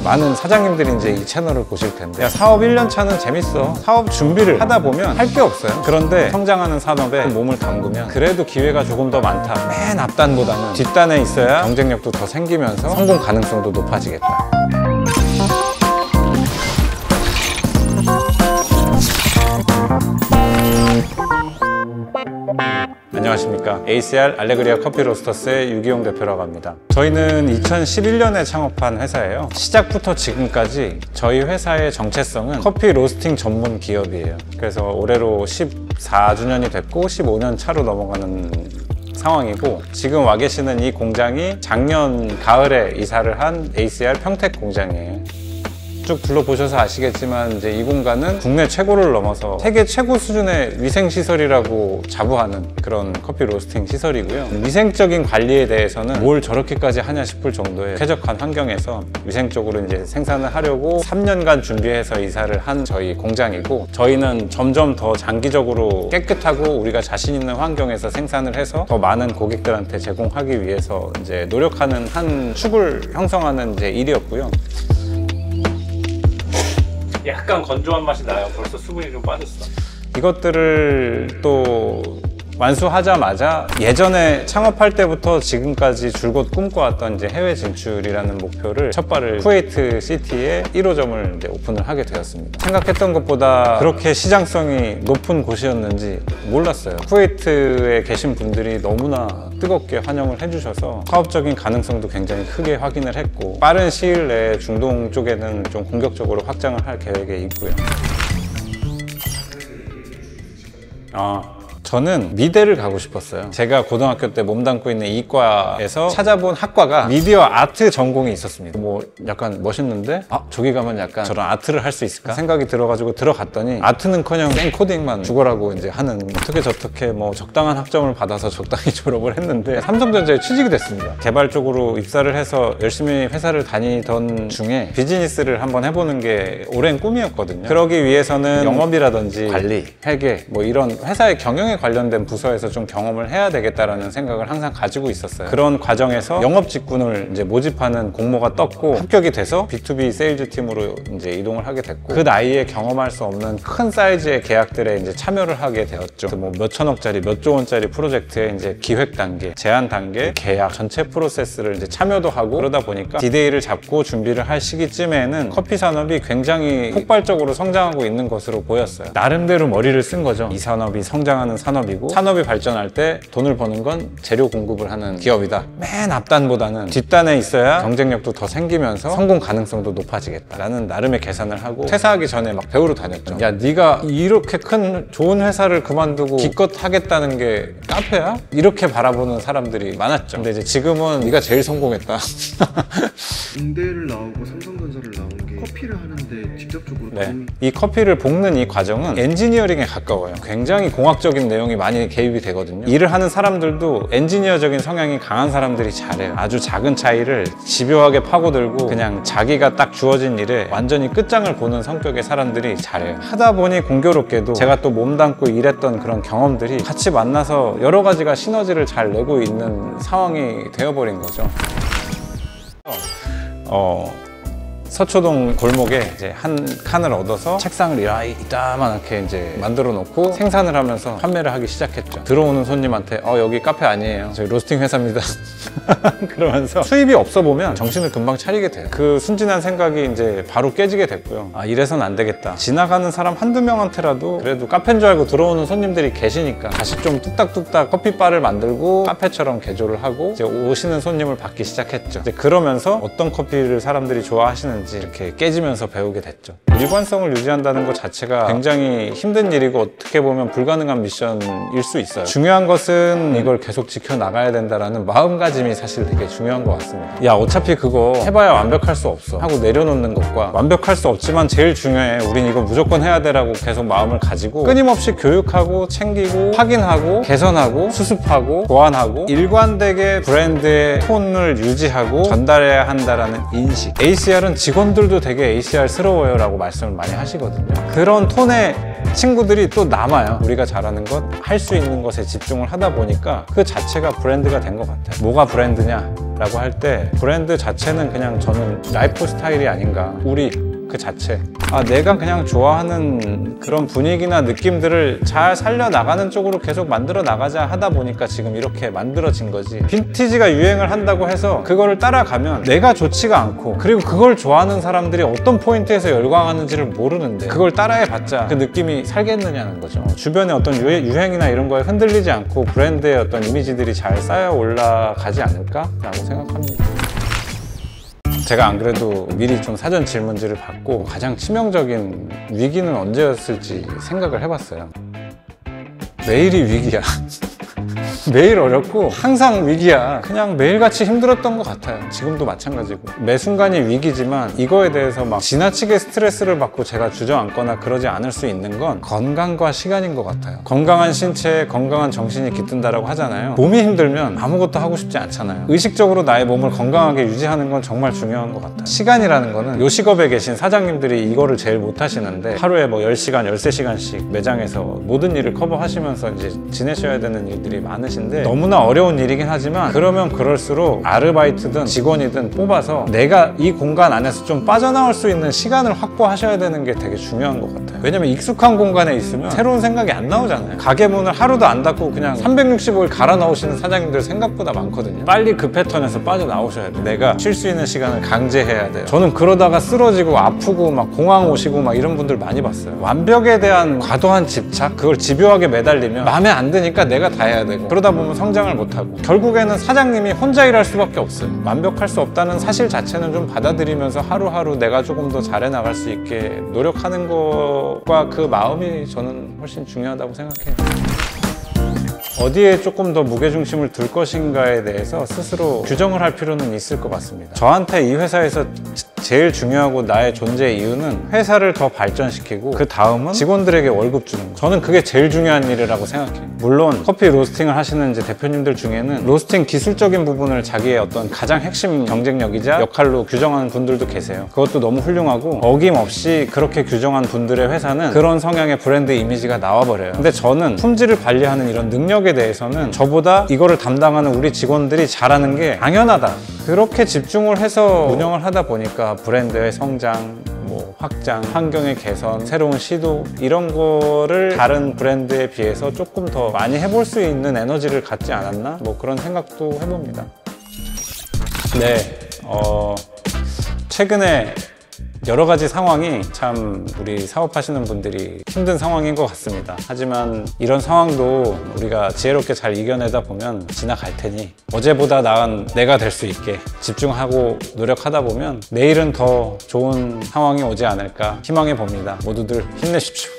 많은 사장님들이 이제 이 채널을 보실 텐데, 야, 사업 1년 차는 재밌어. 사업 준비를 하다 보면 할 게 없어요. 그런데 성장하는 산업에 몸을 담그면 그래도 기회가 조금 더 많다. 맨 앞단보다는 뒷단에 있어야 경쟁력도 더 생기면서 성공 가능성도 높아지겠다. 안녕하십니까. ACR 알레그리아 커피 로스터스의 유기용 대표라고 합니다. 저희는 2011년에 창업한 회사예요. 시작부터 지금까지 저희 회사의 정체성은 커피 로스팅 전문 기업이에요. 그래서 올해로 14주년이 됐고 15년 차로 넘어가는 상황이고, 지금 와 계시는 이 공장이 작년 가을에 이사를 한 ACR 평택 공장이에요. 쭉 둘러보셔서 아시겠지만 이제 이 공간은 국내 최고를 넘어서 세계 최고 수준의 위생시설이라고 자부하는 그런 커피 로스팅 시설이고요. 위생적인 관리에 대해서는 뭘 저렇게까지 하냐 싶을 정도의 쾌적한 환경에서 위생적으로 이제 생산을 하려고 3년간 준비해서 이사를 한 저희 공장이고, 저희는 점점 더 장기적으로 깨끗하고 우리가 자신 있는 환경에서 생산을 해서 더 많은 고객들한테 제공하기 위해서 이제 노력하는 한 축을 형성하는 이제 일이었고요. 약간 건조한 맛이 나요. 벌써 수분이 좀 빠졌어. 이것들을 또 완수하자마자 예전에 창업할 때부터 지금까지 줄곧 꿈꿔왔던 이제 해외 진출이라는 목표를 첫 발을 쿠웨이트 시티에 1호점을 이제 오픈을 하게 되었습니다. 생각했던 것보다 그렇게 시장성이 높은 곳이었는지 몰랐어요. 쿠웨이트에 계신 분들이 너무나 뜨겁게 환영을 해주셔서 사업적인 가능성도 굉장히 크게 확인을 했고, 빠른 시일 내에 중동 쪽에는 좀 공격적으로 확장을 할 계획에 있고요. 저는 미대를 가고 싶었어요. 제가 고등학교 때 몸담고 있는 이과에서 찾아본 학과가 미디어 아트 전공이 있었습니다. 뭐 약간 멋있는데 저기 가면 약간 저런 아트를 할 수 있을까 생각이 들어가지고 들어갔더니 아트는커녕 생 코딩만 죽어라고 이제 하는, 어떻게 저렇게 뭐 적당한 학점을 받아서 적당히 졸업을 했는데 삼성전자에 취직이 됐습니다. 개발 쪽으로 입사를 해서 열심히 회사를 다니던 중에 비즈니스를 한번 해보는 게 오랜 꿈이었거든요. 그러기 위해서는 영업이라든지 관리, 회계 뭐 이런 회사의 경영에 관련된 부서에서 좀 경험을 해야 되겠다라는 생각을 항상 가지고 있었어요. 그런 과정에서 영업 직군을 이제 모집하는 공모가 떴고 합격이 돼서 B2B 세일즈 팀으로 이제 이동을 하게 됐고, 그 나이에 경험할 수 없는 큰 사이즈의 계약들에 이제 참여를 하게 되었죠. 뭐 몇 천억짜리, 몇 조 원짜리 프로젝트의 이제 기획 단계, 제안 단계, 계약 전체 프로세스를 이제 참여도 하고, 그러다 보니까 디데이를 잡고 준비를 할 시기쯤에는 커피 산업이 굉장히 폭발적으로 성장하고 있는 것으로 보였어요. 나름대로 머리를 쓴 거죠. 이 산업이 성장하는 산업이고, 산업이 발전할 때 돈을 버는 건 재료 공급을 하는 기업이다. 맨 앞단보다는 뒷단에 있어야 경쟁력도 더 생기면서 성공 가능성도 높아지겠다라는 나름의 계산을 하고, 퇴사하기 전에 막 배우러 다녔죠. 야, 네가 이렇게 큰 좋은 회사를 그만두고 기껏 하겠다는 게 카페야? 이렇게 바라보는 사람들이 많았죠. 근데 이제 지금은 네가 제일 성공했다. 공대를 나오고 삼성전자를 나온 게 커피를 하는데 직접적으로 이 커피를 볶는 이 과정은 엔지니어링에 가까워요. 굉장히 공학적인 내용이 많이 개입이 되거든요. 일을 하는 사람들도 엔지니어적인 성향이 강한 사람들이 잘해요. 아주 작은 차이를 집요하게 파고들고 그냥 자기가 딱 주어진 일에 완전히 끝장을 보는 성격의 사람들이 잘해요. 하다 보니 공교롭게도 제가 또 몸담고 일했던 그런 경험들이 같이 만나서 여러 가지가 시너지를 잘 내고 있는 상황이 되어버린 거죠. 서초동 골목에 이제 한 칸을 얻어서 책상을 이따만하게 이제 만들어 놓고 생산을 하면서 판매를 하기 시작했죠. 들어오는 손님한테 여기 카페 아니에요. 저희 로스팅 회사입니다. 그러면서 수입이 없어 보면 정신을 금방 차리게 돼요. 그 순진한 생각이 이제 바로 깨지게 됐고요. 이래선 안 되겠다. 지나가는 사람 한두 명한테라도 그래도 카페인 줄 알고 들어오는 손님들이 계시니까 다시 좀 뚝딱뚝딱 커피바를 만들고 카페처럼 개조를 하고 이제 오시는 손님을 받기 시작했죠. 이제 그러면서 어떤 커피를 사람들이 좋아하시는지 이렇게 깨지면서 배우게 됐죠. 일관성을 유지한다는 것 자체가 굉장히 힘든 일이고 어떻게 보면 불가능한 미션일 수 있어요. 중요한 것은 이걸 계속 지켜나가야 된다는 마음가짐이 사실 되게 중요한 것 같습니다. 야, 어차피 그거 해봐야 완벽할 수 없어 하고 내려놓는 것과, 완벽할 수 없지만 제일 중요해, 우린 이거 무조건 해야 돼라고 계속 마음을 가지고 끊임없이 교육하고 챙기고 확인하고 개선하고 수습하고 보완하고 일관되게 브랜드의 톤을 유지하고 전달해야 한다는 인식. ACR은 직원들도 되게 ACR스러워요 라고 말씀을 많이 하시거든요. 그런 톤의 친구들이 또 남아요. 우리가 잘하는 것, 할 수 있는 것에 집중을 하다 보니까 그 자체가 브랜드가 된 것 같아요. 뭐가 브랜드냐 라고 할 때 브랜드 자체는 그냥 저는 라이프 스타일이 아닌가. 우리 그 자체, 내가 그냥 좋아하는 그런 분위기나 느낌들을 잘 살려나가는 쪽으로 계속 만들어 나가자 하다 보니까 지금 이렇게 만들어진 거지. 빈티지가 유행을 한다고 해서 그거를 따라가면 내가 좋지가 않고, 그리고 그걸 좋아하는 사람들이 어떤 포인트에서 열광하는지를 모르는데 그걸 따라해봤자 그 느낌이 살겠느냐는 거죠. 주변에 어떤 유행이나 이런 거에 흔들리지 않고 브랜드의 어떤 이미지들이 잘 쌓여 올라가지 않을까라고 생각합니다. 제가 안 그래도 미리 좀 사전 질문지를 받고 가장 치명적인 위기는 언제였을지 생각을 해봤어요. 매일이 위기야. 매일 어렵고 항상 위기야. 그냥 매일같이 힘들었던 것 같아요. 지금도 마찬가지고. 매 순간이 위기지만 이거에 대해서 막 지나치게 스트레스를 받고 제가 주저앉거나 그러지 않을 수 있는 건 건강과 시간인 것 같아요. 건강한 신체에 건강한 정신이 깃든다라고 하잖아요. 몸이 힘들면 아무것도 하고 싶지 않잖아요. 의식적으로 나의 몸을 건강하게 유지하는 건 정말 중요한 것 같아요. 시간이라는 거는 요식업에 계신 사장님들이 이거를 제일 못 하시는데 하루에 뭐 10시간, 13시간씩 매장에서 모든 일을 커버하시면서 이제 지내셔야 되는 일들이 많으신데 너무나 어려운 일이긴 하지만 그러면 그럴수록 아르바이트든 직원이든 뽑아서 내가 이 공간 안에서 좀 빠져나올 수 있는 시간을 확보하셔야 되는 게 되게 중요한 것 같아요. 왜냐면 익숙한 공간에 있으면 새로운 생각이 안 나오잖아요. 가게 문을 하루도 안 닫고 그냥 365일 갈아 넣으시는 사장님들 생각보다 많거든요. 빨리 그 패턴에서 빠져나오셔야 돼요. 내가 쉴 수 있는 시간을 강제해야 돼요. 저는 그러다가 쓰러지고 아프고 막 공황 오시고 막 이런 분들 많이 봤어요. 완벽에 대한 과도한 집착, 그걸 집요하게 매달리면 마음에 안 드니까 내가 다 해야 되고, 그러다 보면 성장을 못하고 결국에는 사장님이 혼자 일할 수밖에 없어요. 완벽할 수 없다는 사실 자체는 좀 받아들이면서 하루하루 내가 조금 더 잘해 나갈 수 있게 노력하는 것과 그 마음이 저는 훨씬 중요하다고 생각해요. 어디에 조금 더 무게중심을 둘 것인가에 대해서 스스로 규정을 할 필요는 있을 것 같습니다. 저한테 이 회사에서 제일 중요하고 나의 존재의 이유는 회사를 더 발전시키고 그 다음은 직원들에게 월급 주는 거. 저는 그게 제일 중요한 일이라고 생각해요. 물론 커피 로스팅을 하시는 이제 대표님들 중에는 로스팅 기술적인 부분을 자기의 어떤 가장 핵심 경쟁력이자 역할로 규정하는 분들도 계세요. 그것도 너무 훌륭하고, 어김없이 그렇게 규정한 분들의 회사는 그런 성향의 브랜드 이미지가 나와버려요. 근데 저는 품질을 관리하는 이런 능력에 대해서는 저보다 이거를 담당하는 우리 직원들이 잘하는 게 당연하다. 그렇게 집중을 해서 운영을 하다 보니까 브랜드의 성장, 확장, 환경의 개선, 새로운 시도, 이런 거를 다른 브랜드에 비해서 조금 더 많이 해볼 수 있는 에너지를 갖지 않았나? 그런 생각도 해봅니다. 네, 최근에 여러 가지 상황이 참 우리 사업하시는 분들이 힘든 상황인 것 같습니다. 하지만 이런 상황도 우리가 지혜롭게 잘 이겨내다 보면 지나갈 테니 어제보다 나은 내가 될 수 있게 집중하고 노력하다 보면 내일은 더 좋은 상황이 오지 않을까 희망해 봅니다. 모두들 힘내십시오.